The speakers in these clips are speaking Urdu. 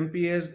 MPs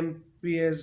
MPs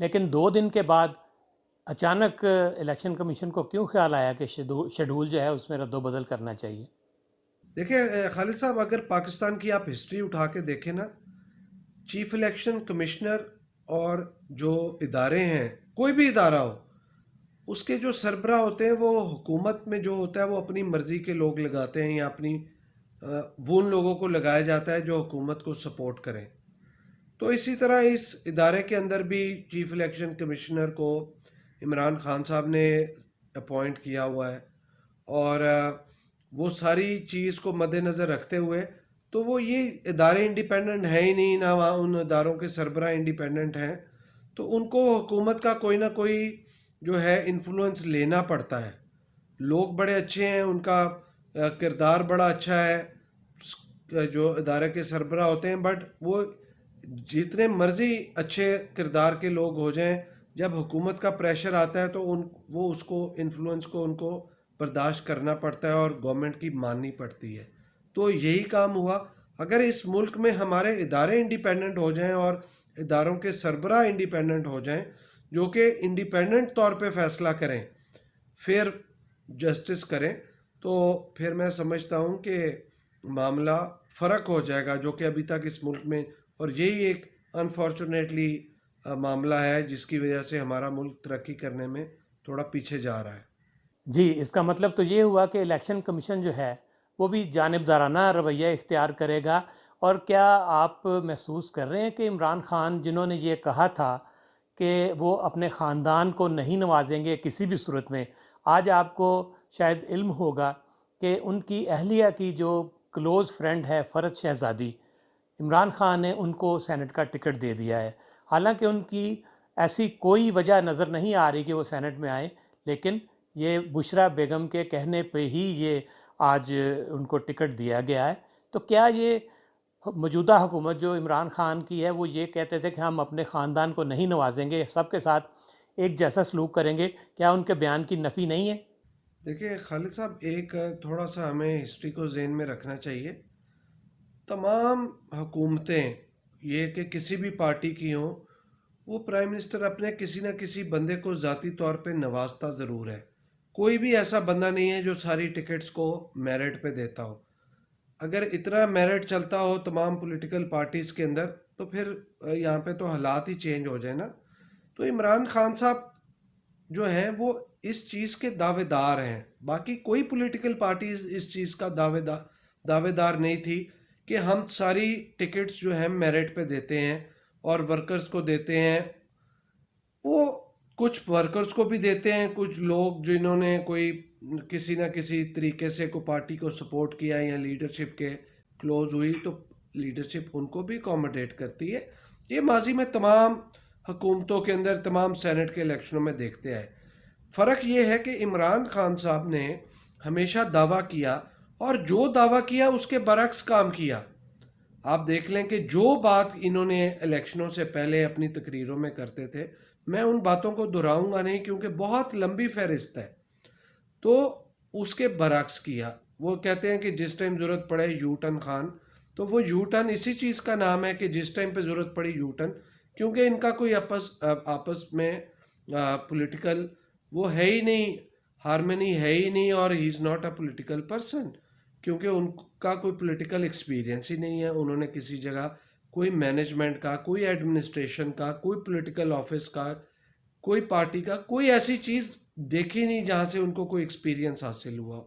لیکن 2 دن کے بعد اچانک الیکشن کمیشن کو کیوں خیال آیا کہ شیڈول جو ہے اس میں رد و بدل کرنا چاہیے؟ دیکھیں خالد صاحب، اگر پاکستان کی آپ ہسٹری اٹھا کے دیکھیں نا، چیف الیکشن کمشنر اور جو ادارے ہیں، کوئی بھی ادارہ ہو، اس کے جو سربراہ ہوتے ہیں وہ حکومت میں جو ہوتا ہے وہ اپنی مرضی کے لوگ لگاتے ہیں، یا اپنی وہ ان لوگوں کو لگایا جاتا ہے جو حکومت کو سپورٹ کریں. تو اسی طرح اس ادارے کے اندر بھی چیف الیکشن کمشنر کو عمران خان صاحب نے اپوائنٹ کیا ہوا ہے، اور وہ ساری چیز کو مد نظر رکھتے ہوئے تو وہ یہ ادارے انڈیپینڈنٹ ہیں ہی نہیں، نہ وہاں ان اداروں کے سربراہ انڈیپینڈنٹ ہیں، تو ان کو حکومت کا کوئی نہ کوئی جو ہے انفلوئنس لینا پڑتا ہے. لوگ بڑے اچھے ہیں، ان کا کردار بڑا اچھا ہے جو ادارے کے سربراہ ہوتے ہیں، بٹ وہ جتنے مرضی اچھے کردار کے لوگ ہو جائیں، جب حکومت کا پریشر آتا ہے تو وہ اس کو انفلوئنس کو ان کو برداشت کرنا پڑتا ہے اور گورنمنٹ کی ماننی پڑتی ہے. تو یہی کام ہوا. اگر اس ملک میں ہمارے ادارے انڈیپینڈنٹ ہو جائیں اور اداروں کے سربراہ انڈیپینڈنٹ ہو جائیں، جو کہ انڈیپینڈنٹ طور پہ فیصلہ کریں، فیئر جسٹس کریں، تو پھر میں سمجھتا ہوں کہ معاملہ فرق ہو جائے گا، جو کہ ابھی تک اس ملک میں، اور یہی ایک انفارچونیٹلی معاملہ ہے جس کی وجہ سے ہمارا ملک ترقی کرنے میں تھوڑا پیچھے جا رہا ہے. جی، اس کا مطلب تو یہ ہوا کہ الیکشن کمیشن جو ہے وہ بھی جانبدارانہ رویہ اختیار کرے گا. اور کیا آپ محسوس کر رہے ہیں کہ عمران خان جنہوں نے یہ کہا تھا کہ وہ اپنے خاندان کو نہیں نوازیں گے کسی بھی صورت میں، آج آپ کو شاید علم ہوگا کہ ان کی اہلیہ کی جو کلوز فرینڈ ہے فرحت شہزادی، عمران خان نے ان کو سینٹ کا ٹکٹ دے دیا ہے. حالانکہ ان کی ایسی کوئی وجہ نظر نہیں آ رہی کہ وہ سینٹ میں آئیں، لیکن یہ بشرا بیگم کے کہنے پہ ہی یہ آج ان کو ٹکٹ دیا گیا ہے. تو کیا یہ موجودہ حکومت جو عمران خان کی ہے وہ یہ کہتے تھے کہ ہم اپنے خاندان کو نہیں نوازیں گے، سب کے ساتھ ایک جیسا سلوک کریں گے، کیا ان کے بیان کی نفی نہیں ہے؟ دیکھیں خالد صاحب، ایک تھوڑا سا ہمیں ہسٹری کو ذہن میں رکھنا چاہیے. تمام حکومتیں، یہ کہ کسی بھی پارٹی کی ہوں، وہ پرائم منسٹر اپنے کسی نہ کسی بندے کو ذاتی طور پہ نوازتا ضرور ہے. کوئی بھی ایسا بندہ نہیں ہے جو ساری ٹکٹس کو میرٹ پہ دیتا ہو. اگر اتنا میرٹ چلتا ہو تمام پولیٹیکل پارٹیز کے اندر تو پھر یہاں پہ تو حالات ہی چینج ہو جائے نا. تو عمران خان صاحب جو ہیں وہ اس چیز کے دعوے دار ہیں. باقی کوئی پولیٹیکل پارٹی اس چیز کا دعوے دار نہیں تھی کہ ہم ساری ٹکٹس جو ہیں میرٹ پہ دیتے ہیں اور ورکرز کو دیتے ہیں. وہ کچھ ورکرز کو بھی دیتے ہیں، کچھ لوگ جنہوں نے کوئی کسی نہ کسی طریقے سے کوئی پارٹی کو سپورٹ کیا یا لیڈرشپ کے کلوز ہوئی تو لیڈرشپ ان کو بھی اکوموڈیٹ کرتی ہے. یہ ماضی میں تمام حکومتوں کے اندر، تمام سینٹ کے الیکشنوں میں دیکھتے آئے. فرق یہ ہے کہ عمران خان صاحب نے ہمیشہ دعویٰ کیا، اور جو دعویٰ کیا اس کے برعکس کام کیا. آپ دیکھ لیں کہ جو بات انہوں نے الیکشنوں سے پہلے اپنی تقریروں میں کرتے تھے، میں ان باتوں کو دہراؤں گا نہیں کیونکہ بہت لمبی فہرست ہے. تو اس کے برعکس کیا. وہ کہتے ہیں کہ جس ٹائم ضرورت پڑے یو ٹرن خان، تو وہ یو ٹرن اسی چیز کا نام ہے کہ جس ٹائم پہ ضرورت پڑی یو ٹرن، کیونکہ ان کا کوئی آپس میں پولیٹیکل وہ ہے ہی نہیں، ہارمنی ہے ہی نہیں، اور he is not a political person, کیونکہ ان کا کوئی پولیٹیکل ایکسپیرینس ہی نہیں ہے. انہوں نے کسی جگہ کوئی مینجمنٹ کا، کوئی ایڈمنسٹریشن کا، کوئی پولیٹیکل آفس کا، کوئی پارٹی کا، کوئی ایسی چیز دیکھی نہیں جہاں سے ان کو کوئی ایکسپیرینس حاصل ہوا.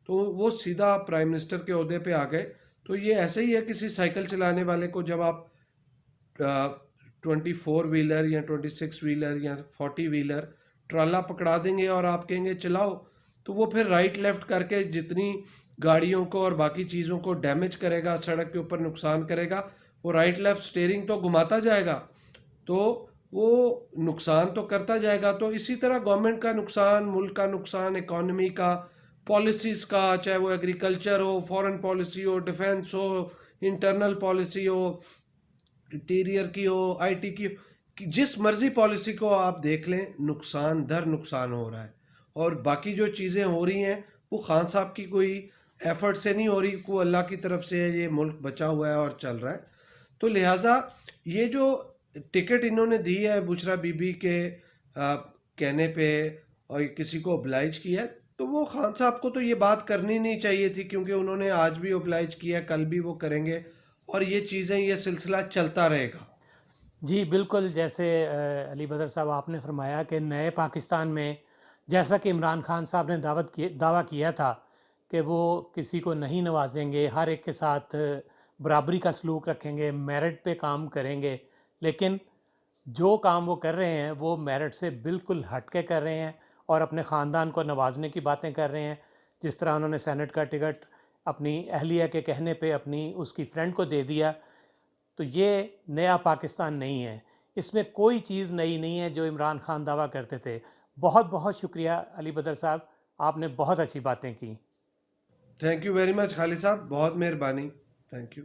تو وہ سیدھا پرائم منسٹر کے عہدے پہ آ گئے. تو یہ ایسے ہی ہے کسی سائیکل چلانے والے کو جب آپ 24 ویلر یا 26 ویلر یا 40 ویلر ٹرالا پکڑا دیں گے اور آپ کہیں گے چلاؤ، تو وہ پھر رائٹ لیفٹ کر کے جتنی گاڑیوں کو اور باقی چیزوں کو ڈیمیج کرے گا، سڑک کے اوپر نقصان کرے گا، وہ رائٹ لیفٹ سٹیئرنگ تو گھماتا جائے گا، تو وہ نقصان تو کرتا جائے گا. تو اسی طرح گورنمنٹ کا نقصان، ملک کا نقصان، اکانومی کا، پالیسیز کا، چاہے وہ ایگریکلچر ہو، فورن پالیسی ہو، ڈیفنس ہو، انٹرنل پالیسی ہو، انٹیریئر کی ہو، آئی ٹی کی ہو، جس مرضی پالیسی کو آپ دیکھ لیں، نقصان در نقصان ہو رہا ہے. اور باقی جو چیزیں ہو رہی ہیں وہ خان صاحب کی کوئی ایفرٹ سے نہیں ہو رہی، کوئی اللہ کی طرف سے یہ ملک بچا ہوا ہے اور چل رہا ہے. تو لہٰذا یہ جو ٹکٹ انہوں نے دی ہے بشرا بی بی کے کہنے پہ اور کسی کو oblige کیا ہے، تو وہ خان صاحب کو تو یہ بات کرنی نہیں چاہیے تھی، کیونکہ انہوں نے آج بھی oblige کیا ہے، کل بھی وہ کریں گے، اور یہ چیزیں، یہ سلسلہ چلتا رہے گا۔ جی بالکل، جیسے علی بدر صاحب آپ نے فرمایا کہ نئے پاکستان میں جیسا کہ عمران خان صاحب نے دعویٰ کیا تھا کہ وہ کسی کو نہیں نوازیں گے، ہر ایک کے ساتھ برابری کا سلوک رکھیں گے، میرٹ پہ کام کریں گے، لیکن جو کام وہ کر رہے ہیں وہ میرٹ سے بالکل ہٹ کے کر رہے ہیں اور اپنے خاندان کو نوازنے کی باتیں کر رہے ہیں۔ جس طرح انہوں نے سینٹ کا ٹکٹ اپنی اہلیہ کے کہنے پہ اپنی اس کی فرینڈ کو دے دیا، تو یہ نیا پاکستان نہیں ہے، اس میں کوئی چیز نئی نہیں ہے جو عمران خان دعویٰ کرتے تھے۔ بہت بہت شکریہ علی بدر صاحب، آپ نے بہت اچھی باتیں کی۔ تھینک یو ویری مچ خالد صاحب، بہت مہربانی، تھینک یو۔